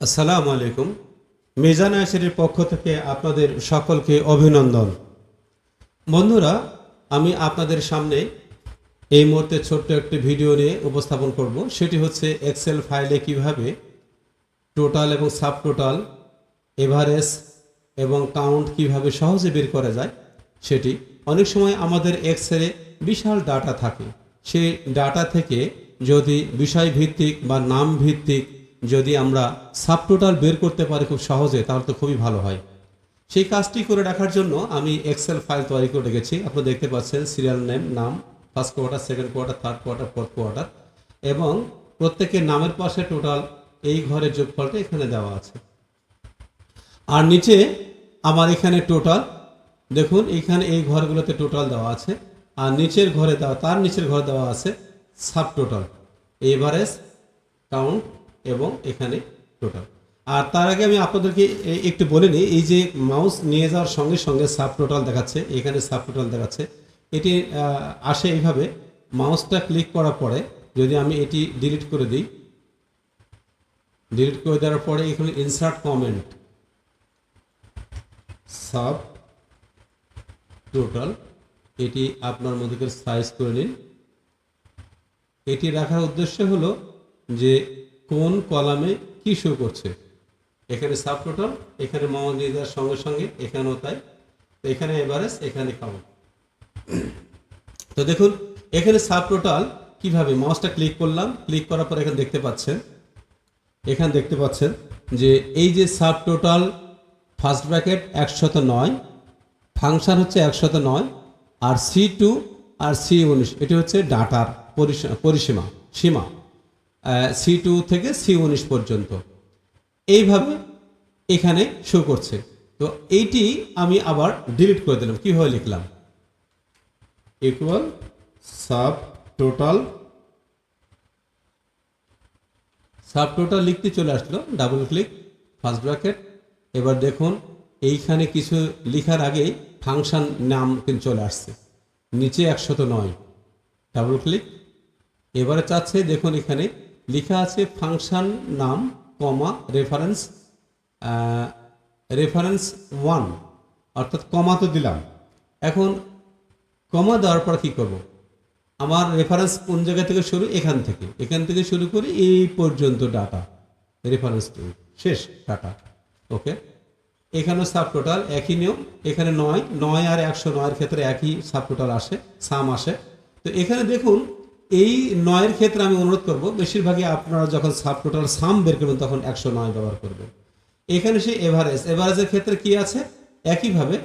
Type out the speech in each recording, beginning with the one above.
আসসালামু আলাইকুম। মিজান আশিরের পক্ষ থেকে আপনাদের সকলকে অভিনন্দন। বন্ধুরা, আমি আপনাদের সামনে এই মুহূর্তে ছোট্ট একটি ভিডিও নিয়ে উপস্থাপন করব। সেটি হচ্ছে এক্সেল ফাইলে কিভাবে টোটাল এবং সাব টোটাল, এভারেজ এবং কাউন্ট কিভাবে সহজে বের করা যায় সেটি। অনেক সময় আমাদের এক্সেলে বিশাল ডাটা থাকে, সেই ডাটা থেকে যদি বিষয় ভিত্তিক বা নাম ভিত্তিক যদি আমরা সাব টোটাল বের করতে পারি খুব সহজে, তাহলে তো খুবই ভালো হয়। সেই কাজটি করে রাখার জন্য আমি এক্সেল ফাইল তৈরি করে রেখেছি। আপনারা দেখতে পাচ্ছেন সিরিয়াল নেম, নাম, first quarter, second quarter, third quarter, fourth quarter এবং প্রত্যেকের নামের পাশে টোটাল এই ঘরের যোগফলটা এখানে দেওয়া আছে। আর নিচে আমার এখানে টোটাল দেখুন, এখানে এই ঘরগুলোতে টোটাল দেওয়া আছে। আর নিচের ঘরে দেওয়া, তার নিচের ঘরে দেওয়া আছে সাব টোটাল, এভারেজ, কাউন্ট এবং এখানে টোটাল। আর তার আগে আমি আপনাদেরকে একটু বলে নিই, এই যে মাউস নিয়ে যাওয়ার সঙ্গে সঙ্গে সাব টোটাল দেখাচ্ছে, এখানে সাব টোটাল দেখাচ্ছে। এটি আসে এইভাবে, মাউসটা ক্লিক করার পরে যদি আমি এটি ডিলিট করে দিই, ডিলিট করে দেওয়ার পরে এখানে ইনসার্ট কমেন্ট, সাব টোটাল, এটি আপনার মধ্যে সাইজ করে নিন। এটি রাখার উদ্দেশ্য হলো যে কোন কলামে কি শো করছে। এখানে সাব টোটাল, এখানে মাউস নিয়ে যাওয়ার সঙ্গে সঙ্গে এখানেও তাই, এখানে এভারেজ, এখানে কাউন্ট। তো দেখুন এখানে সাব টোটাল কিভাবে, মাউসটা ক্লিক করলাম, ক্লিক করার পর এখানে দেখতে পাচ্ছেন যে এই যে sub total first bracket 109, function হচ্ছে 109, আর C2 আর C19 এটি হচ্ছে ডাটার সীমা C2 থেকে C19 পর্যন্ত এইভাবে এখানে শো করছে। তো এইটি আমি আবার ডিলিট করে দিলাম। কীভাবে লিখলাম, ইকুয়াল সাব টোটাল লিখতে চলে আসলো, ডাবল ক্লিক, ফার্স্ট ব্র্যাকেট। এবার দেখুন এইখানে কিছু লেখার আগেই ফাংশন নাম কিন্তু চলে আসছে, নিচে 109, ডাবল ক্লিক। এবারে চাচ্ছে, দেখুন এখানে লেখা আছে ফাংশন নাম, কমা, রেফারেন্স 1, অর্থাৎ কমা তো দিলাম। এখন কমা দেওয়ার পর কী করব, আমার রেফারেন্স কোন জায়গা থেকে শুরু, এখান থেকে শুরু করে এই পর্যন্ত ডাটা, রেফারেন্স টু শেষ ডাটা। ওকে, এখানেও সাব টোটাল একই নিয়ম, এখানে 9 আর 109 ক্ষেত্রে একই সাব টোটাল আসে, সাম আসে। তো এখানে দেখুন এই 9 ক্ষেত্রে আমি অনুরোধ করব, বেশিরভাগই আপনারা যখন সাব টোটাল সাম বের করবেন তখন 109 ব্যবহার করবেন। এখানে সেই এভারেজের ক্ষেত্রে কি আছে, একইভাবে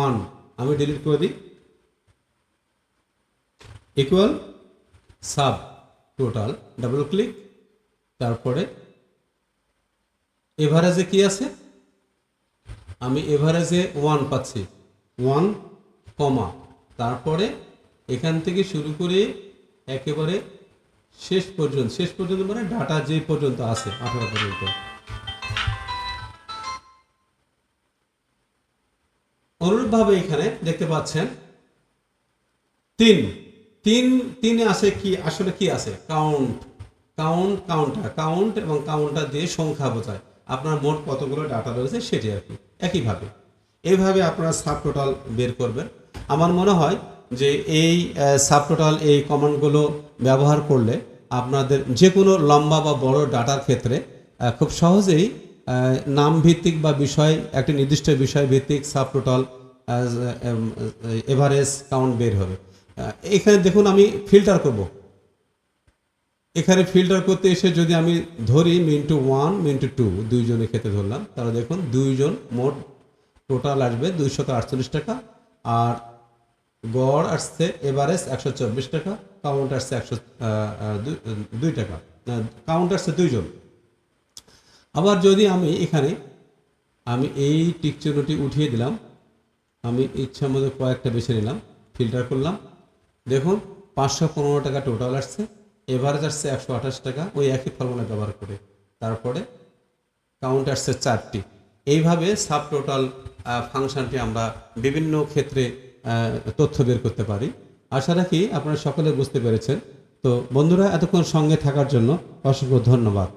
1, আমি ডিলিট করে দিই, equal sub total, double click, তারপরে এভারেজে কি আছে, আমি এভারেজে 1 পাচ্ছি, 1, কমা, তারপরে এখান থেকে শুরু করে একেবারে শেষ পর্যন্ত মানে ডাটা যে পর্যন্ত আছে 18 পর্যন্ত। অনুরূপভাবে এখানে দেখতে পাচ্ছেন 3 আছে, কি আসলে কি আছে, কাউন্ট এবং কাউন্টার দিয়ে সংখ্যা বোঝায়, আপনার মোট কতগুলো ডাটা রয়েছে সেটি আর কি। একইভাবে এইভাবে আপনারা সাব টোটাল বের করবেন। আমার মনে হয় যে এই সাব টোটাল, এই কমান্ডগুলো ব্যবহার করলে আপনাদের যে কোনো লম্বা বা বড় ডাটার ক্ষেত্রে খুব সহজেই নাম ভিত্তিক বা বিষয়, একটি নির্দিষ্ট বিষয় ভিত্তিক সাব টোটাল, এভারেজ, কাউন্ট বের হবে। এখানে দেখুন আমি ফিল্টার করব, এখানে ফিল্টার করতে এসে যদি আমি ধরি মিন্টু 1, মিন্টু 2, দুইজনের ক্ষেত্রে ধরলাম, তাহলে দেখুন দুইজন, মোট টোটাল আসবে 248 টাকা, আর গড় আসছে এভারেজ 124 টাকা, কাউন্ট আসছে 102 টাকা, কাউন্ট আসছে দুইজন। আবার যদি আমি এখানে এই টিক চিহ্নটি উঠিয়ে দিলাম, আমি ইচ্ছা মতো কয়েকটা বেছে নিলাম, ফিল্টার করলাম, দেখুন 515 টাকা টোটাল আসছে, এভারেজ আসছে 128 টাকা, ওই একই ফর্মুলা ব্যবহার করে। তারপরে কাউন্ট আসছে 4টি। এইভাবে সাব টোটাল ফাংশনটি আমরা বিভিন্ন ক্ষেত্রে তথ্য বের করতে পারি। আশা রাখি আপনারা সকলে বুঝতে পেরেছেন। তো বন্ধুরা, এতক্ষণ সঙ্গে থাকার জন্য অসংখ্য ধন্যবাদ।